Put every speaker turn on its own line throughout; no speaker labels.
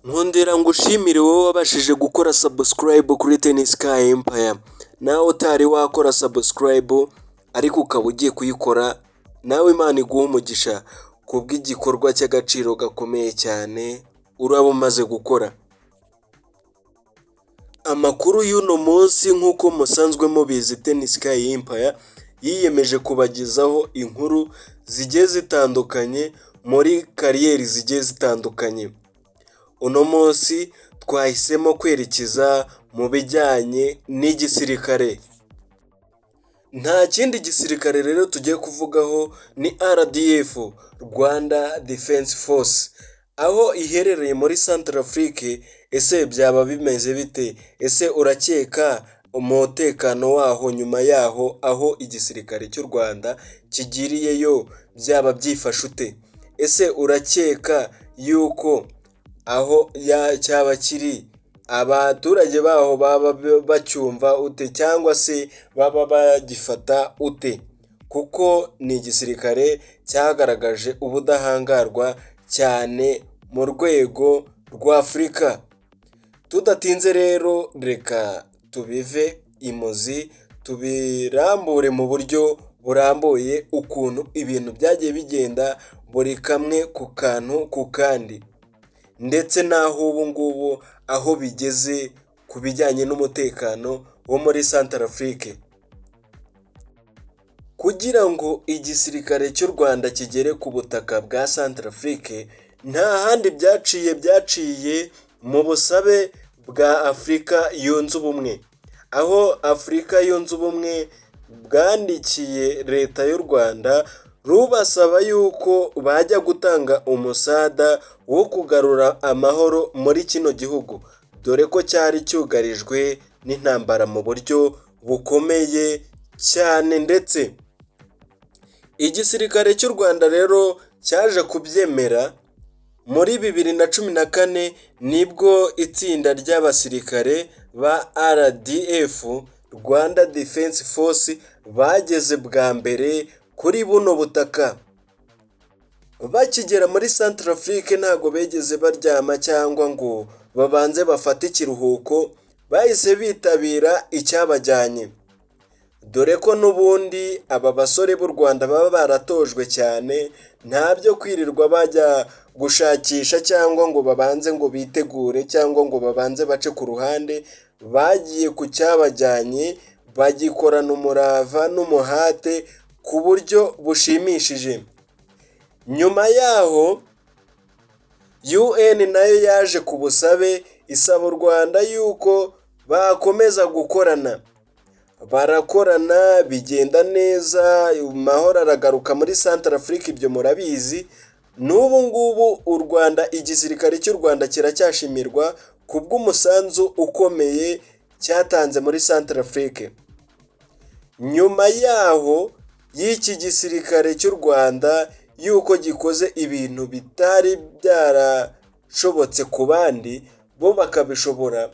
Nkundira ngushimire wowe wabashije gukora subscribe kuri Tennis Sky Empire, nawe utari wakora subscribe ariko ukaba ugiye kuyikora, nawe Imana iguha umugisha kubw'igikorwa cy'agaciro gakomeye cyane uraba umaze gukora. Amakuru y'uno munsi nk'uko musanzwe mubizi, Tennis Sky Empire yiyemeje kubagezaho inkuru zigiye zitandukanye muri kariyeri zigiye zitandukanye. Uno munsi twahisemo kwerekeza mu bijyanye n'igisirikare. Nta kindi gisirikare rero tugiye kuvugaho, ni RDF, Rwanda Defense Force, aho iherereye muri Centrafrique. Ese byaba bimeze bite? Ese urakeka umutekano waho nyuma yaho aho igisirikare cy'u Rwanda kigiriyeyo byaba byifashe ute? Ese urakeka yuko aho cyaba kiri abaturage baho baba bacyumva ute, cyangwa se baba bagifata ute? Kuko ni igisirikare cyagaragaje ubudahangarwa cyane mu rwego rwa Afurika. Tudatinze rero, reka tubive imuzi tubirambure mu buryo burambuye ukuntu ibintu byagiye bigenda buri kamwe ku kantu ku kandi, ndetse n'aho ubu ngubu aho bigeze ku bijyanye n'umutekano wo muri Centrafrique. Kugira ngo igisirikare cy'u Rwanda kigere ku butaka bwa Centrafrique, nta handi byaciye mu busabe bwa Afurika yunze ubumwe, aho Afurika yunze ubumwe bwandikiye leta y'u Rwanda rubasaba yuko bajya gutanga umusada wo kugarura amahoro muri kino gihugu, dore ko cyari cyugarijwe n'intambara mu buryo bukomeye cyane. Ndetse igisirikare cy'u Rwanda rero cyaje kubyemera muri 2014, nibwo itsinda ry'abasirikare ba RDF, Rwanda Defense Force, bageze bwa mbere kuri buno butaka. Bakigera muri Centrafrique ntago begeze baryama cyangwa ngo babanze bafate ikiruhuko, bahise bitabira icyabajyanye, dore ko n'ubundi aba basore b'u Rwanda baba baratojwe cyane, nta byo kwirirwa bajya gushakisha cyangwa ngo babanze ngo bitegure cyangwa ngo babanze bace ku ruhande. Bagiye ku cyabajyanye bagikorana umurava n'umuhate ku buryo bushimishije. Nyuma yaho UN nayo yaje ku busabe, isaba u Rwanda yuko bakomeza gukorana. Barakorana bigenda neza, amahoro aragaruka muri Centrafrique, ibyo murabizi. N'ubu ngubu u Rwanda, igisirikare cy'u Rwanda kiracyashimirwa kubw'umusanzu ukomeye cyatanze muri Centrafrique. Nyuma yaho y'iki gisirikare cy'u Rwanda yuko gikoze ibintu bitari byarashobotse ku bandi, bo bakabishobora,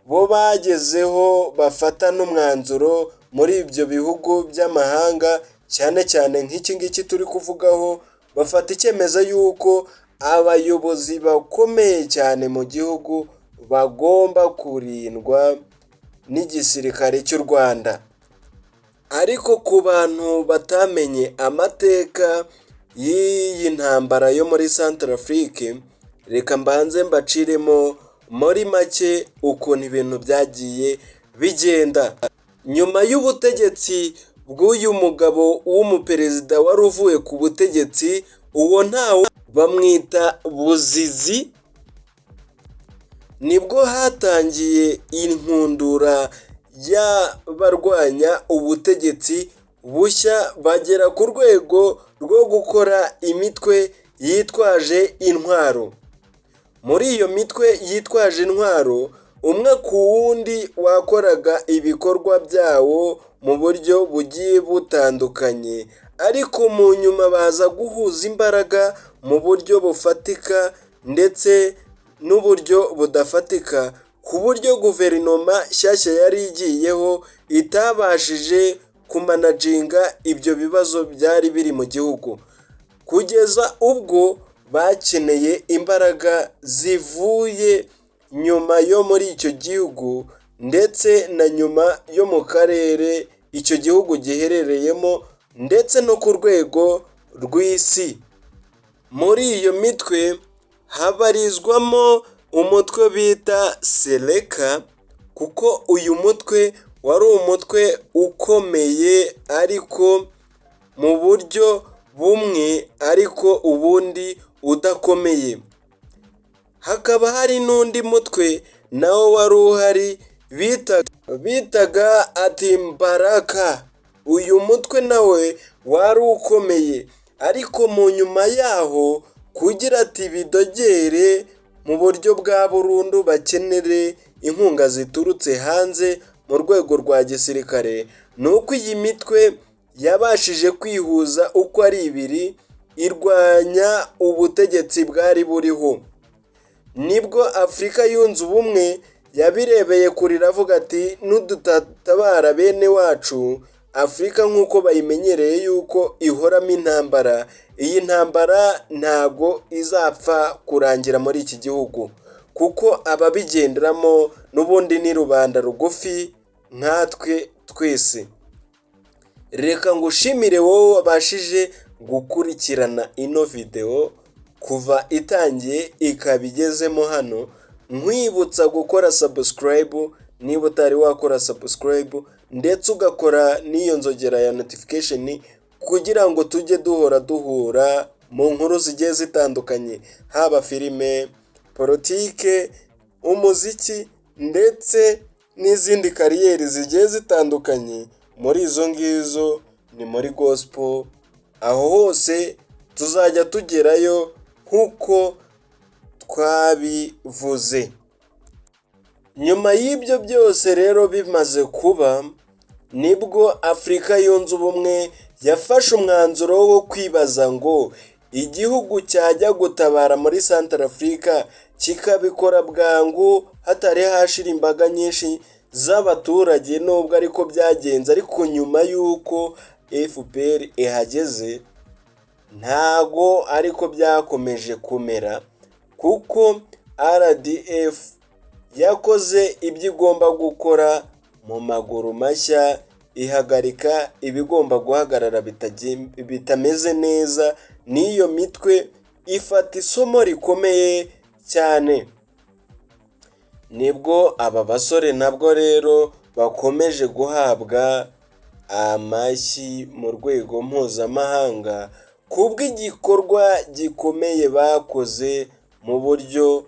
bo bagezeho bafata n'umwanzuro muri ibyo bihugu by'amahanga, cyane cyane nk'iki ngiki turi kuvugaho. Bafata icyemezo yuko abayobozi bakomeye cyane mu gihugu bagomba kurindwa n'igisirikare cy'u Rwanda. Ariko ku bantu batamenye amateka y'iyi ntambara yo muri Centrafrique, reka mbanze mbaciremo muri make ukuntu ibintu byagiye bigenda. Nyuma y'ubutegetsi bw'uyu mugabo w'umuperezida wari uvuye ku butegetsi, uwo ntawe bamwita Buzizi, nibwo hatangiye inkundura y'abarwanya ubutegetsi bushya, bagera ku rwego rwo gukora imitwe yitwaje intwaro. Muri iyo mitwe yitwaje intwaro, umwe ku wundi wakoraga ibikorwa byawo mu buryo bugiye butandukanye, ariko mu nyuma baza guhuza imbaraga mu buryo bufatika ndetse n'uburyo budafatika, ku buryo guverinoma nshyashya yari igiyeho itabashije kumanaginga ibyo bibazo byari biri mu gihugu, kugeza ubwo bakeneye imbaraga zivuye nyuma yo muri icyo gihugu ndetse na nyuma yo mu karere icyo gihugu giherereyemo ndetse no ku rwego rw'isi. Muri iyo mitwe habarizwamo umutwe bita Seleka, kuko uyu mutwe wari umutwe ukomeye ariko mu buryo bumwe ariko ubundi udakomeye. Hakaba hari n'undi mutwe nawo wari uhari bitaga Atimbaraka. Uyu mutwe nawe wari ukomeye ariko mu nyuma yaho kugira ati bidogere mu buryo bwa burundu bakenere inkunga ziturutse hanze mu rwego rwa gisirikare, ni uko iyi mitwe yabashije kwihuza uko ari ibiri irwanya ubutegetsi bwari buriho. Nibwo Afurika yunze ubumwe yabirebeye kure iravuga ati nudutabara bene wacu, Afurika nk'uko bayimenyereye yuko ihoramo intambara, iyi ntambara ntago izapfa kurangira muri iki gihugu, kuko ababigenderamo n'ubundi ni rubanda rugufi nkatwe twese. Reka ngushimire wowe wabashije gukurikirana ino video kuva itangiye ikaba igezemo hano, nkwibutsa gukora subscribe niba utari wakora subscribe, ndetse ugakora n'iyo nzogera ya notification kugira ngo tujye duhura mu nkuru zigiye zitandukanye, haba filime, politike, umuziki ndetse n'izindi kariyeri zigiye zitandukanye. Muri izo ngizo ni muri gospel, aho hose tuzajya tugerayo nk'uko twabivuze. Nyuma y'ibyo byose rero bimaze kuba, nibwo Afurika yunze ubumwe yafashe umwanzuro wo kwibaza ngo igihugu cyajya gutabara muri Centrafrica kikabikora bwangu hatari hashira imbaga nyinshi z'abaturage, nubwo ariko byagenze, ariko nyuma y'uko FPR ihageze ntago ariko byakomeje kumera, kuko RDF yakoze ibyo igomba gukora mu maguru mashya, ihagarika ibigomba guhagarara bitameze neza, n'iyo mitwe ifata isomo rikomeye cyane. Nibwo aba basore nabwo rero bakomeje guhabwa amashyi mu rwego mpuzamahanga kubw'igikorwa gikomeye bakoze mu buryo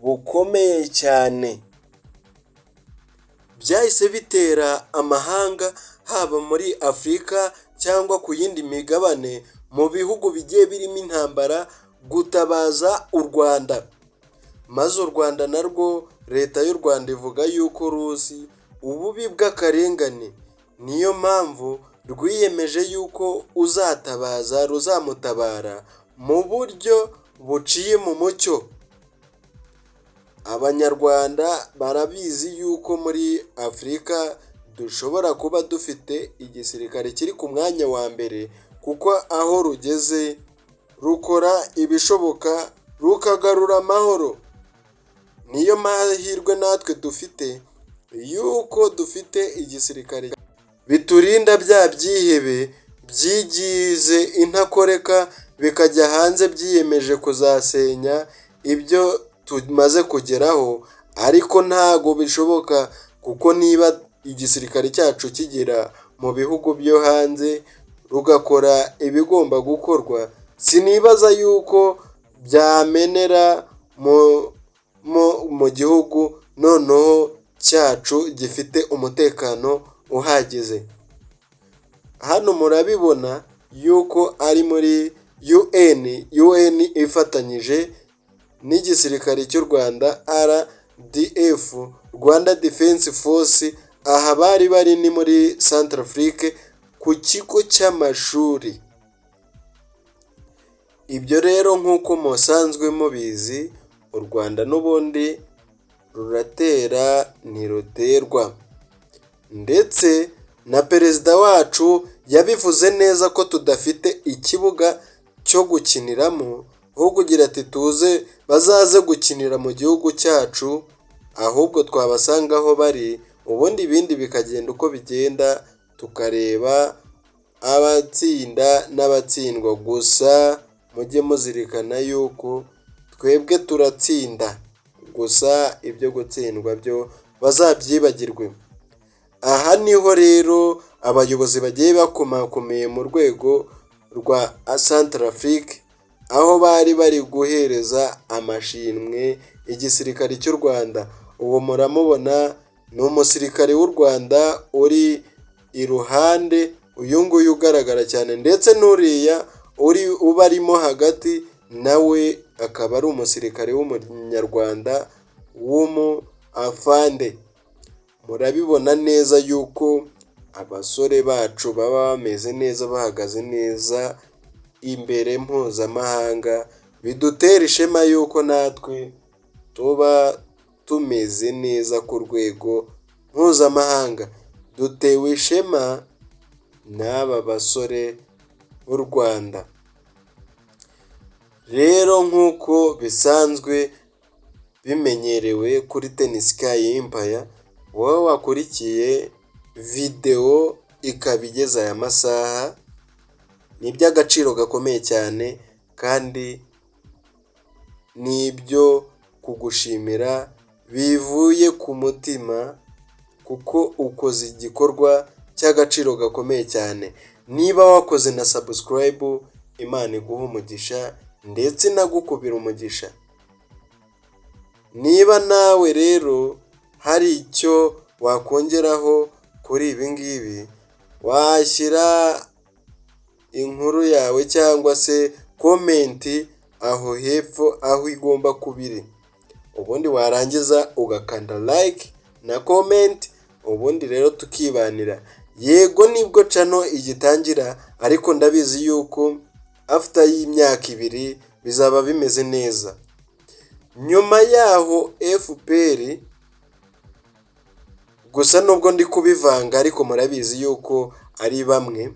bukomeye cyane. Byahise bitera amahanga haba muri Afurika cyangwa ku yindi migabane mu bihugu bigiye birimo intambara gutabaza u Rwanda, maze u Rwanda narwo leta y'u Rwanda ivuga yuko ruzi ububi bw'akarengane, niyo mpamvu rwiyemeje yuko ruzamutabara mu buryo buciye mu mucyo. Abanyarwanda barabizi yuko muri Afurika dushobora kuba dufite igisirikare kiri ku mwanya wa mbere, kuko aho rugeze rukora ibishoboka rukagarura amahoro. Niyo mahirwe natwe dufite yuko dufite igisirikare biturinda bya byihebe byigize intakoreka bikajya hanze byiyemeje kuzasenya ibyo tumaze kugeraho, ariko ntago bishoboka, kuko niba igisirikare cyacu kigera mu bihugu byo hanze rugakora ibigomba gukorwa, sinibaza yuko byamenera mu gihugu noneho cyacu gifite umutekano uhagije. Hano murabibona yuko ari muri UN ifatanyije n'igisirikare cy'u Rwanda RDF, Rwanda Defense Force. Aha bari ni muri Centrafrique ku kigo cy'amashuri. Ibyo rero nk'uko musanzwe mubizi, u Rwanda n'ubundi ruratera ntiruterwa, ndetse na perezida wacu yabivuze neza ko tudafite ikibuga cyo gukiniramo, aho kugira ati tuze bazaze gukinira mu gihugu cyacu, ahubwo twabasanga aho bari, ubundi ibindi bikagenda uko bigenda, tukareba abatsinda n'abatsindwa. Gusa mujye muzirikana yuko twebwe turatsinda, gusa ibyo gutsindwa byo bazabyibagirwe. Aha niho rero abayobozi bagiye bakomakomeye mu rwego rwa Centrafrique, aho bari bari guhereza amashimwe igisirikare cy'u Rwanda. Uwo muramubona ni umusirikare w'u Rwanda uri iruhande, uyu nguyu ugaragara cyane, ndetse n'uriya uba arimo hagati nawe akaba ari umusirikare w'umunyarwanda w'umu-afande. Murabibona neza yuko abasore bacu baba bameze neza, bahagaze neza imbere mpuzamahanga, bidutera ishema yuko natwe tuba tumeze neza ku rwego mpuzamahanga. Dutewe ishema n'aba basore b'u Rwanda. Rero nk'uko bisanzwe bimenyerewe kuri Ten Sky Empire, wowe wakurikiye videwo ikaba igeze aya masaha, ni iby'agaciro gakomeye cyane kandi ni ibyo kugushimira bivuye ku mutima, kuko ukoze igikorwa cy'agaciro gakomeye cyane. Niba wakoze na subscribe, Imana iguha umugisha ndetse inagukubira umugisha. Niba nawe rero hari icyo wakongeraho kuri ibi ngibi, washyira inkuru yawe cyangwa se komenti aho hepfo aho igomba kuba iri, ubundi warangiza ugakanda like na comment, ubundi rero tukibanira. Yego nibwo channel igitangira, ariko ndabizi yuko after y'imyaka 2 bizaba bimeze neza. Nyuma yaho FPR, gusa nubwo ndi kubivanga ariko murabizi yuko ari bamwe,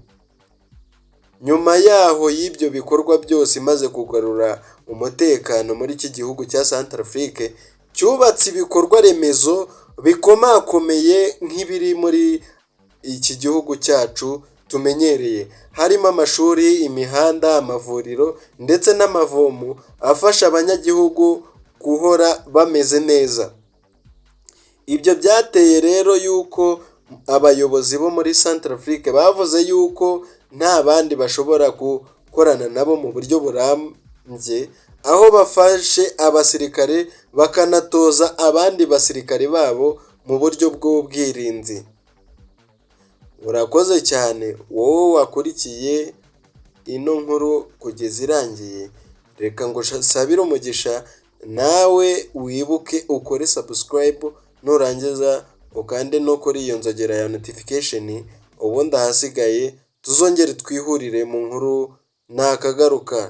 nyuma yaho y'ibyo bikorwa byose imaze kugarura umutekano muri iki gihugu cya Centrafrique, cyubatse ibikorwa remezo bikomakomeye nk'ibiri muri iki gihugu cyacu tumenyereye, harimo amashuri, imihanda, amavuriro ndetse n'amavomo afasha abanyagihugu guhora bameze neza. Ibyo byateye rero yuko abayobozi bo muri Centrafrique bavuze yuko nta bandi bashobora gukorana nabo mu buryo burambye, aho bafashe abasirikare bakanatoza abandi basirikare babo mu buryo bw'ubwirinzi. Urakoze cyane wowe wakurikiye ino nkuru kugeza irangiye. Reka ngo sabire umugisha, nawe wibuke ukore subscribe, nurangiza ukande no kuri iyo nzogera ya notification, ubundi ahasigaye tuzongere twihurire mu nkuru nakagaruka.